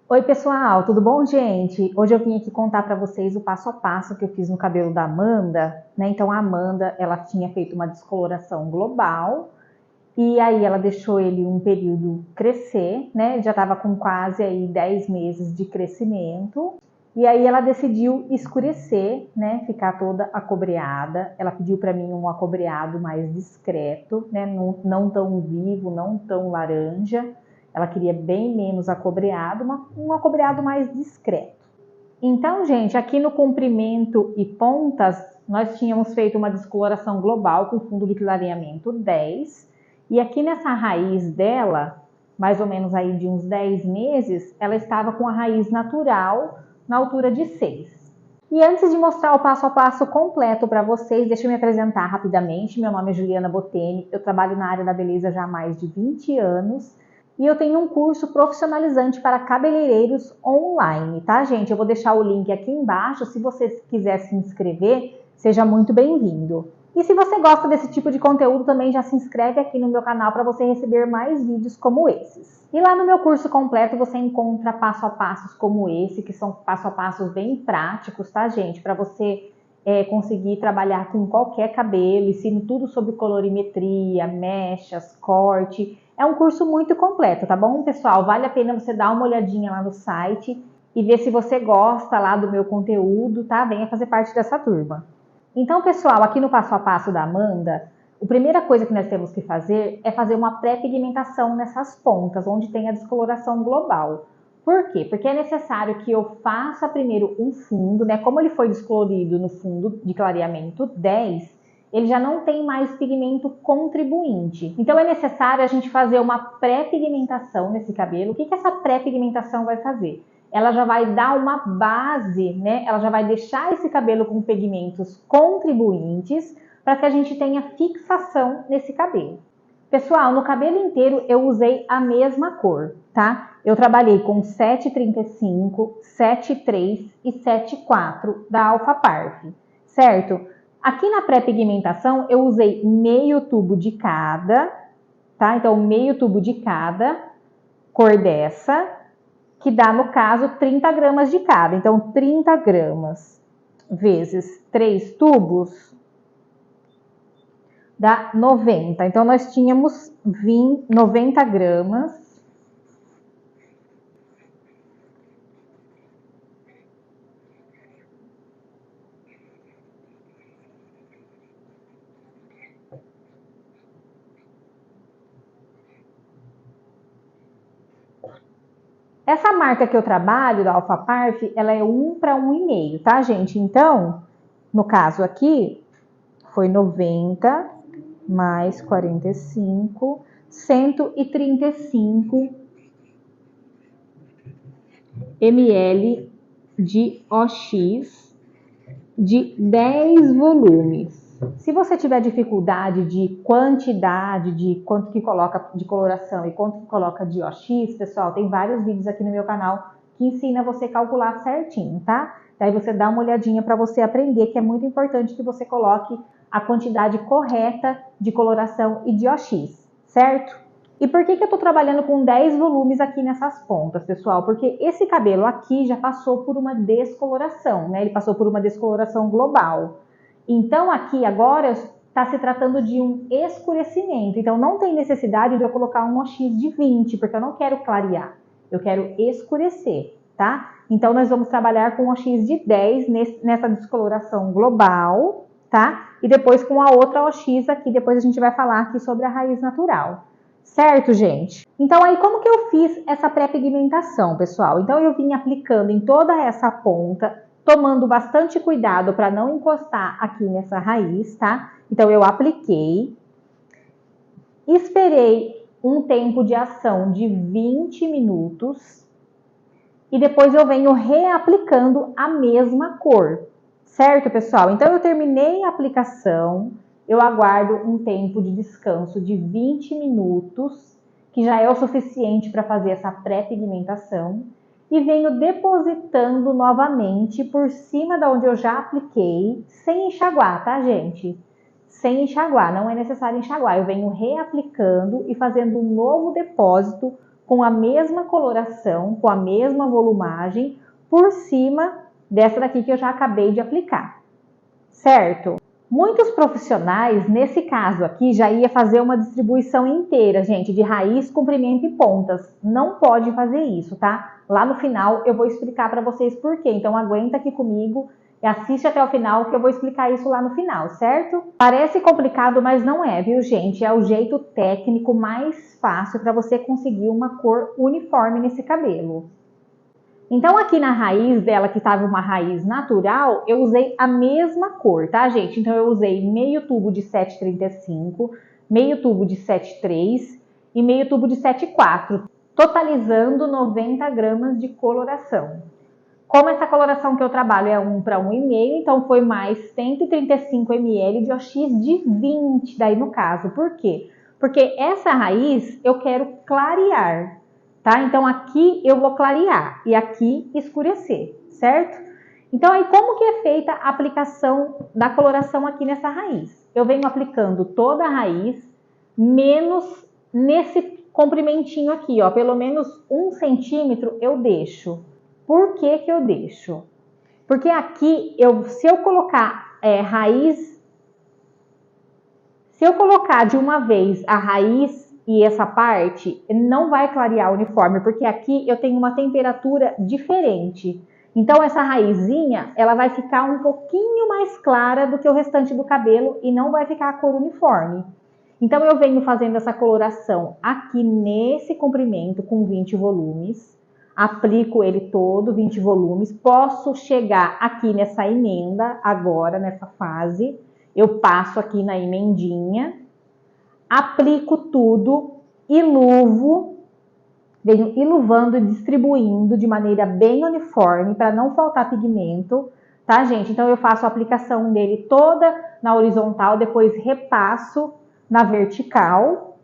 Oi pessoal, tudo bom, gente? Hoje eu vim aqui contar para vocês o passo a passo que eu fiz no cabelo da Amanda, né? Então a Amanda, ela tinha feito uma descoloração global e aí ela deixou ele um período crescer, né? Já estava com quase aí 10 meses de crescimento. E aí ela decidiu escurecer, né? Ficar toda acobreada. Ela pediu para mim um acobreado mais discreto, né? Não tão vivo, não tão laranja. Ela queria bem menos acobreado, um acobreado mais discreto. Então, gente, aqui no comprimento e pontas, nós tínhamos feito uma descoloração global com fundo de clareamento 10. E aqui nessa raiz dela, mais ou menos aí de uns 10 meses, ela estava com a raiz natural na altura de 6. E antes de mostrar o passo a passo completo para vocês, deixa eu me apresentar rapidamente. Meu nome é Juliana Boteni, eu trabalho na área da beleza já há mais de 20 anos. E eu tenho um curso profissionalizante para cabeleireiros online, tá, gente? Eu vou deixar o link aqui embaixo. Se você quiser se inscrever, seja muito bem-vindo. E se você gosta desse tipo de conteúdo, também já se inscreve aqui no meu canal para você receber mais vídeos como esses. E lá no meu curso completo você encontra passo a passos como esse, que são passo a passos bem práticos, tá, gente? Para você conseguir trabalhar com qualquer cabelo, ensino tudo sobre colorimetria, mechas, corte. É um curso muito completo, tá bom, pessoal? Vale a pena você dar uma olhadinha lá no site e ver se você gosta lá do meu conteúdo, tá? Venha fazer parte dessa turma. Então, pessoal, aqui no passo a passo da Amanda, a primeira coisa que nós temos que fazer é fazer uma pré-pigmentação nessas pontas, onde tem a descoloração global. Por quê? Porque é necessário que eu faça primeiro um fundo, né? Como ele foi descolorido no fundo de clareamento 10, ele já não tem mais pigmento contribuinte. Então é necessário a gente fazer uma pré-pigmentação nesse cabelo. O que essa pré-pigmentação vai fazer? Ela já vai dar uma base, né? Ela já vai deixar esse cabelo com pigmentos contribuintes para que a gente tenha fixação nesse cabelo. Pessoal, no cabelo inteiro eu usei a mesma cor, tá? Eu trabalhei com 735, 73 e 74 da Alpha Parf, certo? Aqui na pré-pigmentação eu usei meio tubo de cada, tá? Então meio tubo de cada cor dessa, que dá no caso 30 gramas de cada. Então 30 gramas vezes 3 tubos dá 90. Então nós tínhamos 90 gramas. Essa marca que eu trabalho, da Alpha Parf, ela é 1 para 1,5, tá, gente? Então, no caso aqui, foi 90 mais 45, 135 ml de OX de 10 volumes. Se você tiver dificuldade de quantidade, de quanto que coloca de coloração e quanto que coloca de OX, pessoal, tem vários vídeos aqui no meu canal que ensina você a calcular certinho, tá? Daí você dá uma olhadinha para você aprender, que é muito importante que você coloque a quantidade correta de coloração e de OX, certo? E por que eu tô trabalhando com 10 volumes aqui nessas pontas, pessoal? Porque esse cabelo aqui já passou por uma descoloração, né? Ele passou por uma descoloração global. Então aqui agora está se tratando de um escurecimento. Então não tem necessidade de eu colocar um OX de 20, porque eu não quero clarear. Eu quero escurecer, tá? Então nós vamos trabalhar com um OX de 10 nessa descoloração global, tá? E depois com a outra OX aqui, depois a gente vai falar aqui sobre a raiz natural. Certo, gente? Então aí como que eu fiz essa pré-pigmentação, pessoal? Então eu vim aplicando em toda essa ponta, tomando bastante cuidado para não encostar aqui nessa raiz, tá? Então eu apliquei, esperei um tempo de ação de 20 minutos e depois eu venho reaplicando a mesma cor, certo, pessoal? Então eu terminei a aplicação, eu aguardo um tempo de descanso de 20 minutos, que já é o suficiente para fazer essa pré-pigmentação, e venho depositando novamente por cima da onde eu já apliquei, sem enxaguar, tá, gente? Sem enxaguar, não é necessário enxaguar. Eu venho reaplicando e fazendo um novo depósito com a mesma coloração, com a mesma volumagem, por cima dessa daqui que eu já acabei de aplicar, certo? Muitos profissionais, nesse caso aqui, já ia fazer uma distribuição inteira, gente, de raiz, comprimento e pontas. Não pode fazer isso, tá? Lá no final eu vou explicar para vocês por quê. Então aguenta aqui comigo e assiste até o final que eu vou explicar isso lá no final, certo? Parece complicado, mas não é, viu, gente? É o jeito técnico mais fácil para você conseguir uma cor uniforme nesse cabelo. Então, aqui na raiz dela, que estava uma raiz natural, eu usei a mesma cor, tá, gente? Então, eu usei meio tubo de 7,35, meio tubo de 7,3 e meio tubo de 7,4, totalizando 90 gramas de coloração. Como essa coloração que eu trabalho é 1 para 1,5, então foi mais 135 ml de OX de 20, daí no caso. Por quê? Porque essa raiz eu quero clarear. Tá? Então aqui eu vou clarear e aqui escurecer, certo? Então aí como que é feita a aplicação da coloração aqui nessa raiz? Eu venho aplicando toda a raiz, menos nesse comprimentinho aqui, ó, pelo menos 1 centímetro eu deixo. Por que que eu deixo? Porque aqui, se eu colocar raiz, se eu colocar de uma vez a raiz e essa parte, não vai clarear o uniforme, porque aqui eu tenho uma temperatura diferente. Então essa raizinha, ela vai ficar um pouquinho mais clara do que o restante do cabelo e não vai ficar a cor uniforme. Então eu venho fazendo essa coloração aqui nesse comprimento com 20 volumes, aplico ele todo, 20 volumes, posso chegar aqui nessa emenda agora, nessa fase, eu passo aqui na emendinha, aplico tudo, iluvo, venho iluvando e distribuindo de maneira bem uniforme para não faltar pigmento, tá, gente? Então eu faço a aplicação dele toda na horizontal, depois repasso na vertical.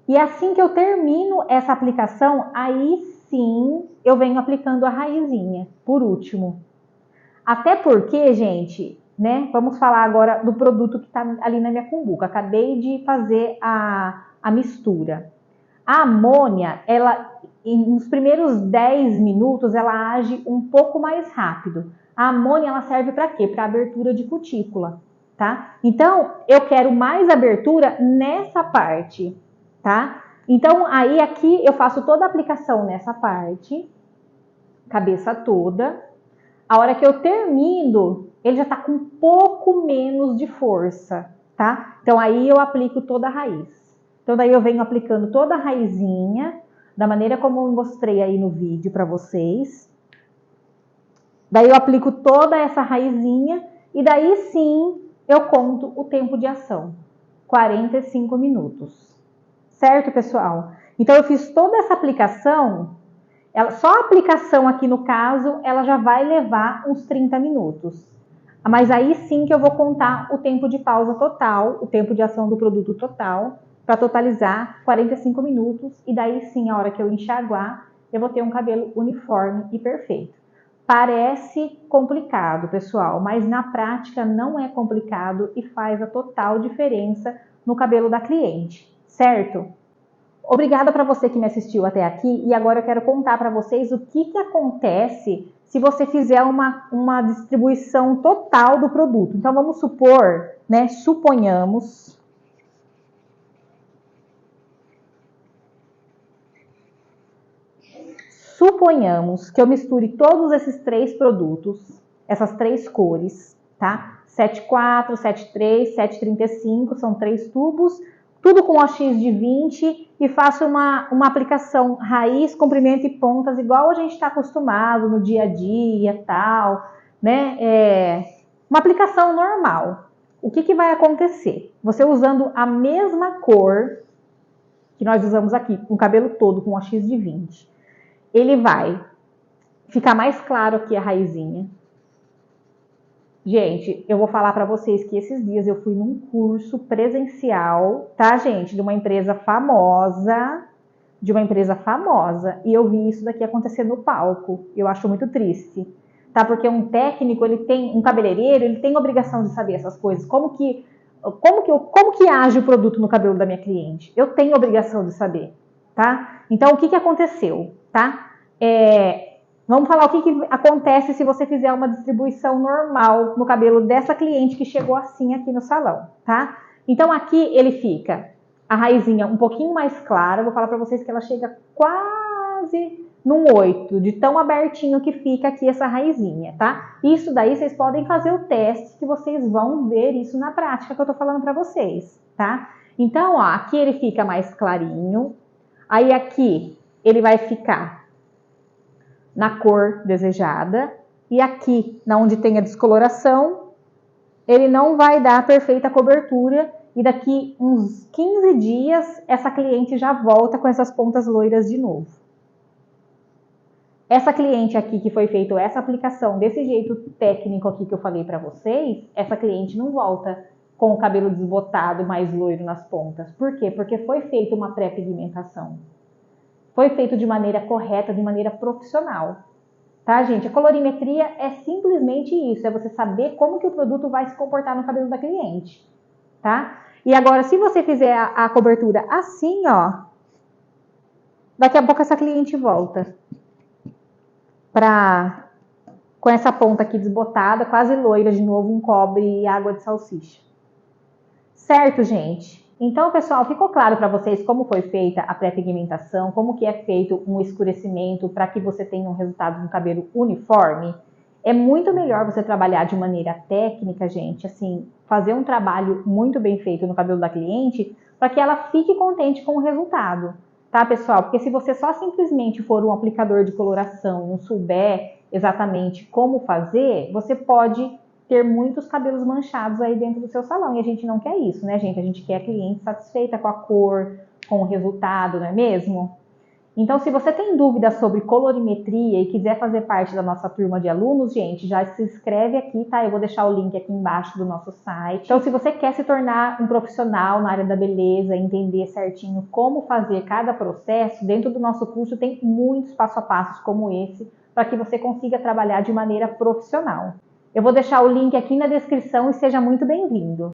E assim que eu termino essa aplicação, aí sim eu venho aplicando a raizinha, por último. Até porque, gente, né? Vamos falar agora do produto que está ali na minha cumbuca. Acabei de fazer a mistura. A amônia, ela, nos primeiros 10 minutos, ela age um pouco mais rápido. A amônia, ela serve para quê? Para abertura de cutícula, tá? Então, eu quero mais abertura nessa parte, tá? Então, aí aqui eu faço toda a aplicação nessa parte, cabeça toda. A hora que eu termino, ele já tá com um pouco menos de força, tá? Então aí eu aplico toda a raiz. Então daí eu venho aplicando toda a raizinha, da maneira como eu mostrei aí no vídeo para vocês. Daí eu aplico toda essa raizinha e daí sim eu conto o tempo de ação. 45 minutos. Certo, pessoal? Então eu fiz toda essa aplicação. Só a aplicação aqui no caso, ela já vai levar uns 30 minutos. Mas aí sim que eu vou contar o tempo de pausa total, o tempo de ação do produto total, para totalizar 45 minutos. E daí sim, a hora que eu enxaguar, eu vou ter um cabelo uniforme e perfeito. Parece complicado, pessoal, mas na prática não é complicado e faz a total diferença no cabelo da cliente, certo? Obrigada para você que me assistiu até aqui e agora eu quero contar para vocês o que acontece se você fizer uma distribuição total do produto. Então vamos supor, né, suponhamos que eu misture todos esses 3 produtos, essas 3 cores, tá? 7,4, 7,3, 7,35, são 3 tubos, tudo com OX de 20 e faço uma aplicação raiz, comprimento e pontas, igual a gente está acostumado no dia a dia, tal, né? Uma aplicação normal. O que vai acontecer? Você usando a mesma cor que nós usamos aqui, com o cabelo todo com OX de 20, ele vai ficar mais claro aqui a raizinha. Gente, eu vou falar para vocês que esses dias eu fui num curso presencial, tá, gente? De uma empresa famosa, e eu vi isso daqui acontecer no palco. Eu acho muito triste, tá? Porque um técnico, um cabeleireiro, ele tem obrigação de saber essas coisas. Como que como que age o produto no cabelo da minha cliente? Eu tenho obrigação de saber, tá? Então, o que aconteceu, tá? Vamos falar o que acontece se você fizer uma distribuição normal no cabelo dessa cliente que chegou assim aqui no salão, tá? Então, aqui ele fica a raizinha um pouquinho mais clara. Vou falar para vocês que ela chega quase num 8, de tão abertinho que fica aqui essa raizinha, tá? Isso daí vocês podem fazer o teste, que vocês vão ver isso na prática que eu tô falando para vocês, tá? Então, ó, aqui ele fica mais clarinho, aí aqui ele vai ficar na cor desejada, e aqui, na onde tem a descoloração, ele não vai dar a perfeita cobertura, e daqui uns 15 dias, essa cliente já volta com essas pontas loiras de novo. Essa cliente aqui que foi feita essa aplicação desse jeito técnico aqui que eu falei para vocês, essa cliente não volta com o cabelo desbotado, mais loiro nas pontas. Por quê? Porque foi feita uma pré-pigmentação. Foi feito de maneira correta, de maneira profissional. Tá, gente? A colorimetria é simplesmente isso, é você saber como que o produto vai se comportar no cabelo da cliente, tá? E agora, se você fizer a cobertura assim, ó, daqui a pouco essa cliente volta com essa ponta aqui desbotada, quase loira de novo, um cobre e água de salsicha. Certo, gente? Então, pessoal, ficou claro para vocês como foi feita a pré-pigmentação, como que é feito um escurecimento para que você tenha um resultado no cabelo uniforme? É muito melhor você trabalhar de maneira técnica, gente, assim, fazer um trabalho muito bem feito no cabelo da cliente para que ela fique contente com o resultado, tá, pessoal? Porque se você só simplesmente for um aplicador de coloração, não souber exatamente como fazer, você pode ter muitos cabelos manchados aí dentro do seu salão, e a gente não quer isso, né, gente? A gente quer a cliente satisfeita com a cor, com o resultado, não é mesmo? Então, se você tem dúvidas sobre colorimetria e quiser fazer parte da nossa turma de alunos, gente, já se inscreve aqui, tá? Eu vou deixar o link aqui embaixo do nosso site. Então, se você quer se tornar um profissional na área da beleza, entender certinho como fazer cada processo, dentro do nosso curso tem muitos passo a passos como esse, para que você consiga trabalhar de maneira profissional. Eu vou deixar o link aqui na descrição e seja muito bem-vindo.